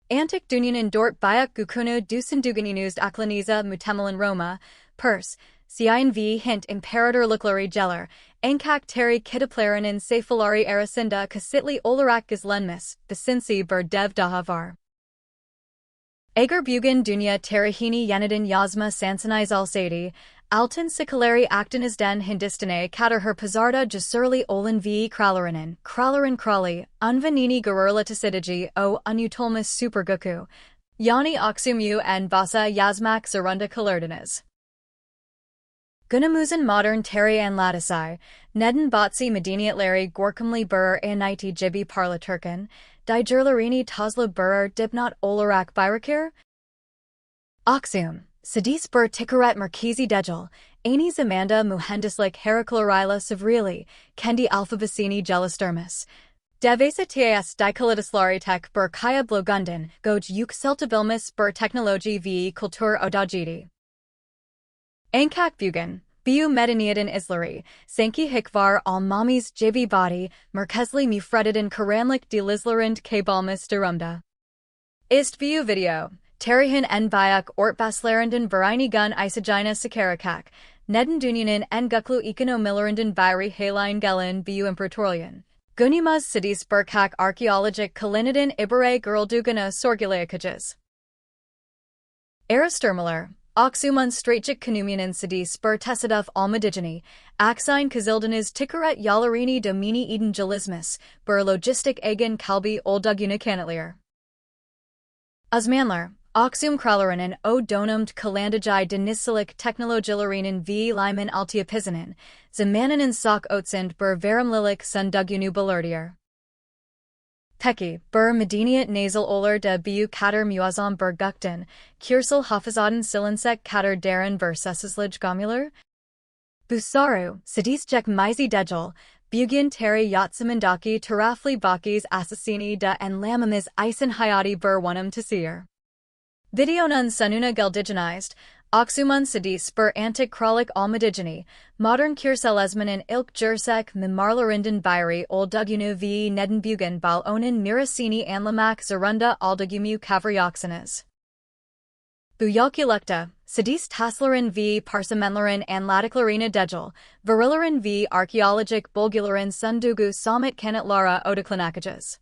Antic dunyanin dort bayak gukunu dusinduganinusd aklaniza mutemelin Roma, purse, siain v hint imperator luklari geller, enkak teri kitaplarinin sefalari arasinda kasitli olarak gizlenmis, besinsi ber dev dahavar. Agar bugan dunya terahini yanadin yazma sansaniz alsadi, Altan sikalari aktinizden hindistane katarher pazarda jasurli olin v kralarin krali, unvanini garurla tasidiji o unutolmus superguku, yani Aksum and basa yazmak zarunda kalerdines. Gunamuzan modern teri and latisai, neden batsi mediniat larry gorkumli burr aniti jibi parla turkan, dijurlarini tazla burr dibnot olarak birakir? Aksum. Sadis bur tikaret markizi dejal, ani zamanda muhendislik heraklorila savrili, kendi alphabasini gelasturmus. Devesa tas dikalidislaritek bur kaya blogundan, goj yukseltabilmus bur technology v kultur odajidi. Ankak bugan, biu medaniadan islari, sanki hikvar almamis jivi body, merkezli mufredidan karanlik delizlarind kabalmus derumda. Ist viu video. Terihin en bayak ortbaslarenden varini gun isagina sakarakak, neden dunyanin en guklu econo millarenden biri halain gelin bu imperatorian. Gunimas sidis burkak archaeologic kalinidin ibere girldugana sorgileakajas. Aristomeler, Aksuman straitjik kanumianin sidis bur tesiduf almadigeni, axine kazildanis tikaret yalarini domini eden gelismus, bur logistic agen kalbi olduguna kanatlir. Osmanler, Aksum kralaranen o donumt kalandajai denisilik technologilarinen v liman altiapizanen, zamananen sok otsind bur verimlilik sundugunu balerdier. Peki, bur mediniat nasal oler de biu kater muazzam bur gukten, kursal hafizaden silinsek kater daren bur sesislij gomular? Busaru, sadisjek mizi dejal, bugin teri yatsamandaki tarafli bakis assassini da en lamamis isen hayati bur wanam tasir. Videonun sununa geldigenized, Aksumun sadis bur antik kralik almadigeni, modern kurselesmanin ilk jursek mimarlarinden biri oldugunu v neden bugan bal onin mirasini anlamak zarunda aldugumu kavrioxenes. Buyalkulukta, sadis taslarin v parsamenlarin and latiklarina dejal, virilarin v archaeologic bulgularin sundugu samit kanat lara odaklanakajas.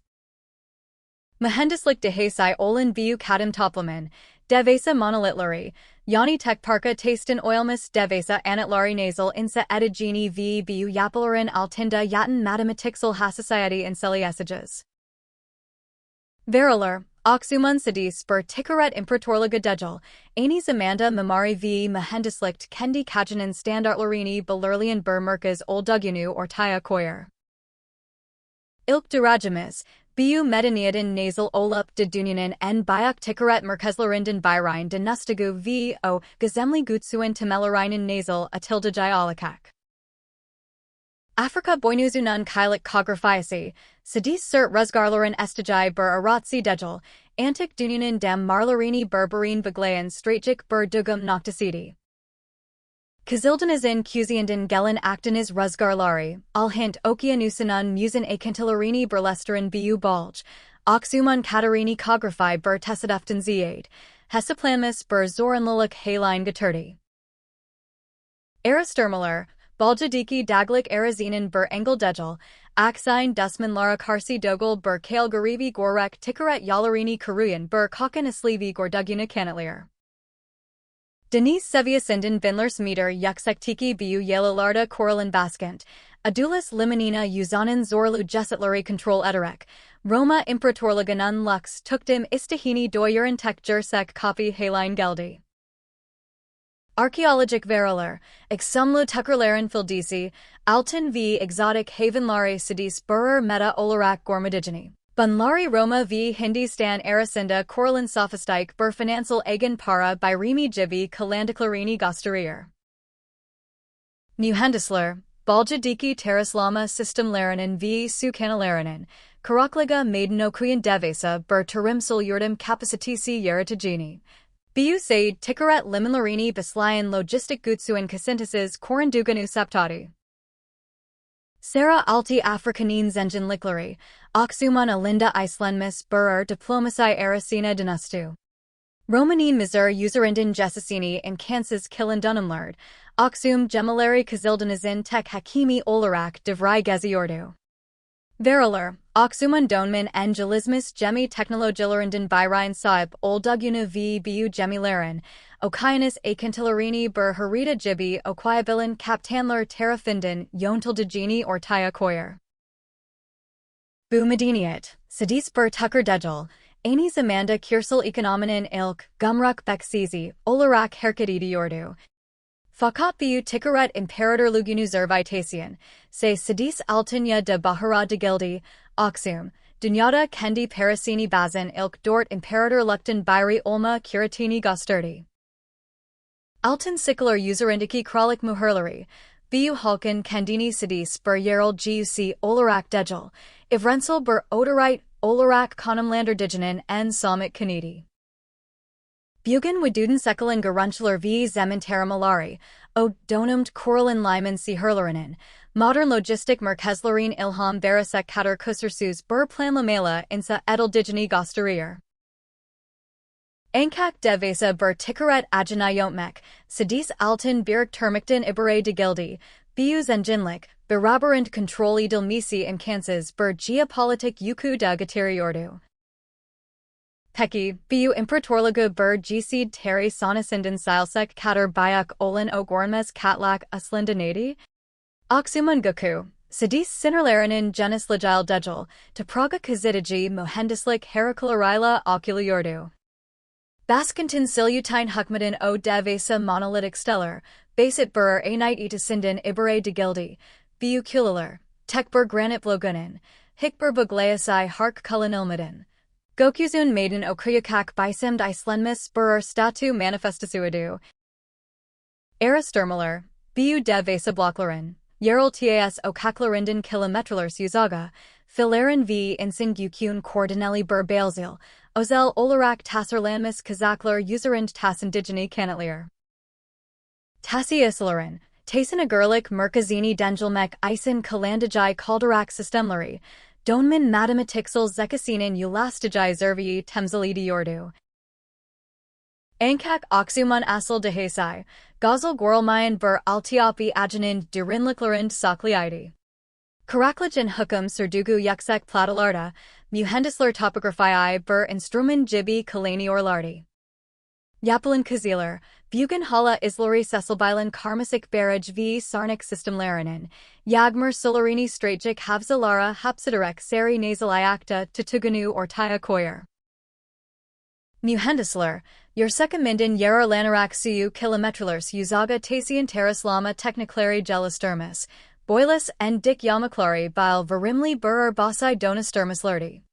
Mahendislik dehasai olin vu kadim toplaman, devesa monolitlari, yani tekparka tastin oilmus devesa anitlari nasal insa edigeni v bu yapalarin altinda yatin mathematixal hasociety in celiesages. Verilar, Aksumun sadis bur tikaret imperatorliga dejal, ani zamanda mamari v mahendislikt kendi kajanin standartlarini balerlian bur merkas oldugunu or taya koyer. Ilk durajamis, bu medaniadan nasal olup de dunyanin en bayak tikaret merkezlarinden birine de nustagu v o gazemli gutsuin temelarinen nasal atildajai alakak. Africa boynuzunun kailik kographiasi, sadis cert rusgarlarin estajai bur aratsi dejal, antik dunyanin dem marlarini berberin baglayan straitjik bur dugum noctisidi. Kazildanizin Cusiandin gelin actinis rusgarlari, alhint okianusinun musin akintilarini burlesterin bu bulge, Aksumun katarini kographi bur tesiduftan ziade, hesaplanmus bur zoranlilik haline gaturdi. Aristomeler, Baljadiki daglik arazinin bur engel dejal, Aksine dusman lara karsi dogol bur kale garivi gorek tikaret yalarini karuyan bur kakan aslivi gorduguna kanatlir. Denise Seviasindin Vinlers meter yuksektiki bu yelalarda koralin baskant, adulis limonina uzanin zorlu jesetlari control ederek, Roma imperatorliganun lux tukdim istahini doyurin tek jursek copy haline geldi. Archaeologic veriler, exumlu tuckerlaren fildisi, altin v exotic havenlare sidis burr meta olarak gormadigeni. Bunlari Roma v Hindistan Arasinda Koralin Sophistike bur financial agan para by Rimi Jivi Kalandiklarini Gostarier. Muhendisler, Baljadiki Teraslama System Laranin v Sukanalaranin, Karakliga Maidenokuyan Devesa bur Tarimsul Yurdim Capacitisi Yeratigini. Bu Said Tikaret Limanlarini Bislayan Logistic Gutsuan Kasintases Koranduganu Septati. Sarah alti Afrikanine Zengen Liklari, Aksuman Alinda Icelandmis Burr Diplomacy Erasina Dynastu. Romanine Missour Userinden Jessicini in Kansas Killandunumlard, Aksum Gemalari Kazildanizin Tek Hakimi Olarak Divrai Geziordu. Veriler, Aksuman Donman Angelismus Gemi Technologilarinden Byrein Saib Olduguna v Bu Gemilarin, Okayanis Akantilarini Bur Harita Jibi Okwayabilan Kaptanler Terrafinden Yontal Degini or Taya Koyer. Bu Mediniat, Sadis Bur Tucker Dejal, Anis Amanda Kirsel Econominin Ilk, Gumruk Beksizi, Olarak Herkadidi Yordu. Fakat bu Tikaret Imperator Lugunu Zervitasian, se Sadis Altinya de Bahara de Gildi, Aksum, Dunyada Kendi Parasini Bazin Ilk Dort Imperator Luktan Byri Olma Kuratini Gosturdi. Altan Sikler Userindiki Kralik Muherlari, Bu Halkan Kandini Sadis Bur Yerel Guc Olarak Dejal, Ivrensel Bur Oderite Olarak Konumlander Diginin en Samit Kanidi. Bugan Waduden Sekelen Gerunchler v Zemintera Malari, O Donumt Koralin Lyman si Herlerinen, Modern Logistic Merkezlerin Ilham Barasek Kader Kusursus Bur Plan Lamela Insa Edel Digini Gosterier. Ankak Devesa Bur Tikaret Ajanayotmek, Sadis Altin Birik Termikton Ibere de Gildi, Bu Zenjinlik, Biraberant Controli Dilmisi in Kansas Bur Geopolitik Yuku da Gateriordu. Peki, Bu Imperatorliga Bur Gseed Terry Sonasinden Silsek Kader Bayak Olin Ogormes Katlak Uslindanadi? Aksuman Gaku, Sadis Sinerlarinin Genis Lajal Dejal, Tapraga Kazidiji Mohendislik Heracularyla Oculiordu. Baskantin Silutine Hukmadin O Devesa Monolithic Stellar, Basit Bur A Night Etasinden Ibere de Gildi, Bu Kuliler, Tekbur Granite Blogunin, Hikbur Buglaesai Hark Kulinilmadin. Gokuzun Maiden Okuyakak Bisemd Icelandmis Burr Statu Manifestasuadu. Aristermaler, Bu Devesa Blocklarin, Yerel Tas Okaklarinden Kilometralers Uzaga, Filarin v Insing Gukun Cordinelli Bur Balzil, Ozel Olarak Tasserlandmis Kazakler Userind Tas Indigeni Kanatlir. Tassi Islarin, Tasin Agurlik Merkazini Dengelmek Isen Kalandajai Kaldarak Systemlari, Donmin Mathematixel Zekasinin Ulastijai Zervii Temzalidi Yordu. Ankak Aksuman Asel Dehesai, Gazel Goralmayan Bur Altiopi Ajanin Durinliklarind Sakliidi. Karaklajin Hukum Serdugu Yuksek Platalarda, Muhendisler Topographii Bur Instrumen Jibi Kalani Orlardi. Yapalin Kaziler, Bugan Hala Islari Cecilbilan Karmasik Barrage v Sarnik System Larinin, Yagmer Solarini Straitjik Havzalara Hapsidarek Sari Nasal Iacta Tutuganu or Taya Koyer. Muhendisler, Yerseka Minden Yerar Lanarak Suyu Kilometralers Uzaga Tasian Teraslama Techniclari Gelisturmus, Boilis and Dik Yamaklari Bile Varimli Burr Basai Donasturmus Lurdi.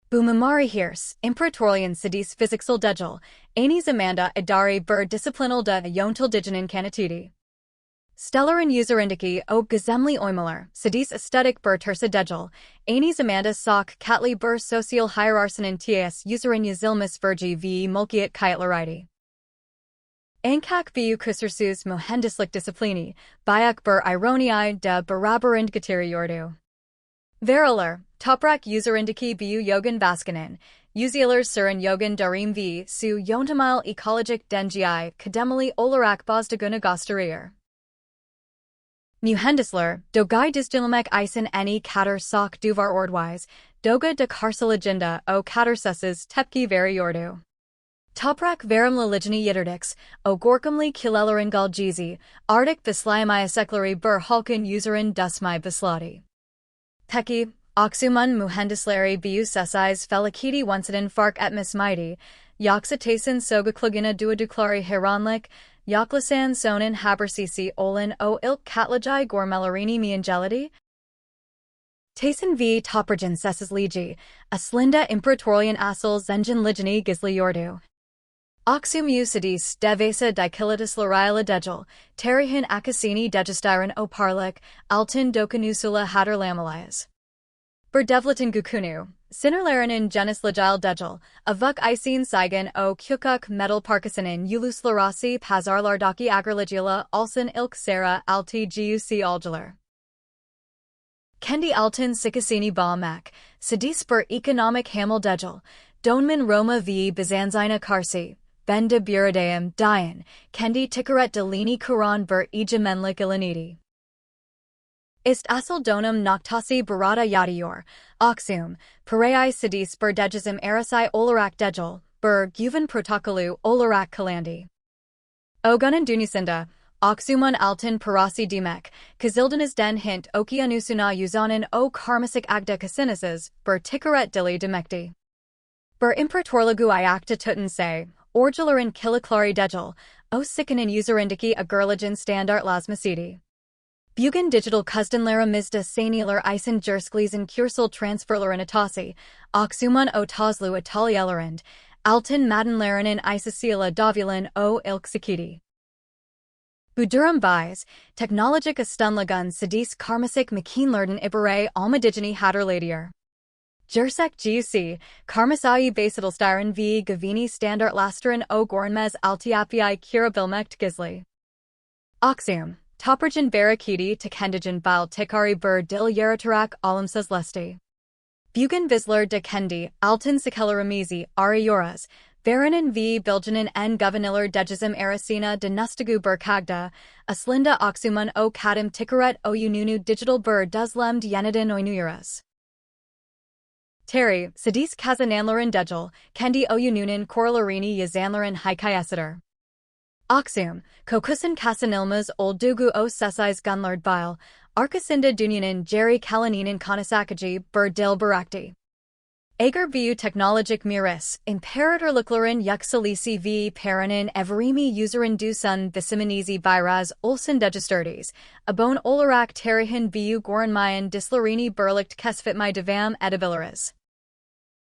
Bumamari Hirs, Imperatorian Sadis Physixal Dejal, Anis Amanda Idari Bur Disciplinal da Yontal Diginin Kanatidi. Stellarin Userindiki O Gazemli Oimeler, Sadis Aesthetic Bur Tersa Dejal, Anis Amanda Sok Katli Bur Social Hierarsenin Ts Userin Yazilmis Virgi v Mulkiat Kayatlaridi. Ankak bu Kusursus Mohendislik Disciplini, Bayak Bur Ironii da Barabarind Gatiri Veriler, Toprak Userindiki bu Yogan Baskanin, Uziler Surin Yogan Darim v Su Yontamal Ecologic Dengi Kademali Olarak Bozdaguna Gosterier. Muhendisler, Dogai Disdilamek Isen Eni Kater Sok Duvar Ordwise, Doga de Karsalagenda O Katersuses Tepki Variordu. Toprak Verum Liligini Yitterdix, O Gorkamli Kilelerin Galjizi, Arctic Vislayamaya Seklari Bur Halkan Userin Dusmai Bisladi. Peki, Aksuman Muhendislari Bu Sesais Felikidi Onsidin Fark Etmis Mighty, Yaksatasin Soga Klugina Duaduklari Heranlik, Yaklasan Sonin Habersisi Olin O Ilk Katlajai Gormelarini Miangelidi. Tasin v Toperjan Sesas Ligi, Aslinda Imperatorian Asel Zenjin Ligini Gizli Yordu. Aksum Usidis Devesa Dikilitis Lariala Dejal, Terihin Akasini Degistyron O Parlik, Altin Dokanusula Hatter Lamalayas. Berdevlatin Gukunu, Sinerlarinin Genis Lajal Dejal, Avuk Isin Saigan O Kyukuk Metal Parkasanin Ulus Larasi Pazar Lardaki Agrligila Alsin Ilk Sara Alti Guc Aljalar. Kendi Altin Sikasini Baamak, Sidis Bur Economic Hamel Dejel, Donman Roma V Bizanzina Karsi, Ben de Buradeum Dian, Kendi Tikaret Delini Quran Bur Ejamenlik Ilanidi. Ist Asal Donum Noktasi Barada Yadior, Aksum, Parei Sidis Bur Dejizim Arasai Olarak Dejel, Bur Guvan Protokolu Olarak Kalandi. Ogunan Dunisinda, Aksuman Altin Parasi Dimek, Kazildanas Den Hint Okianusuna Uzanin O Karmasik Agda Kasinisas, Bur Tikaret Dili Demekti. Bur Imperatorlagu Iacta Tutten Se, Orgelarin Kilaklari Dejel, O Sikanin Userindiki Agurlajan Standart Lasmasidi. Bugan Digital Kuzdenlara Mizda Sanilar Isen Jersklezen Kursal Transferlerin Atasi, Aksuman O Tazlu Atalielarind, Altin Madenlaranin Isasila Dovulin O Ilksikidi. Budurum Bies, Technologic Astunlagun Sidis Karmasik Makinlerden Ibere Almadigini Haderladier. Jersek GUC, Karmasai Basidalstyren V Gavini Standard Lasterin O Gornmez Altiapi Kira Bilmekt Gizli. Aksum, Toperjan Barakidi Tekendajan Bile Tikari Bur Dil Yeratarak Alamsas Lesti. Bugan Visler de Kendi, Altin Sikelaramizi, Ari Yoras, Varanin V Biljanin N Governiller Dejizim Arasina de Nustagu Bur Kagda, Aslinda Aksuman O Kadim Tikaret O Ununu Digital Bur Duzlemd Yenadin Oinuyeras. Terry, Sidis Kazananlarin Dejel, Kendi O Ununin Koralarini Yazanlarin Haikayasider. Aksum, Kokusin Kasanilmas Old Dugu O Sesais Gunlard Bile, Arkasinda Dunyanin Jerry Kalaninin Kanasakaji Bur Dil Barakti. Agar Bu Technologic Miris, Imperator Luklarin Yuxalisi V Paranin Everimi Userin Dusun Visiminizi Biraz Olsen Degisturdes, Abon Olarak Terihin Bu Goranmayan Dislarini Burlicht Kesfitmai Devam Edibilaris.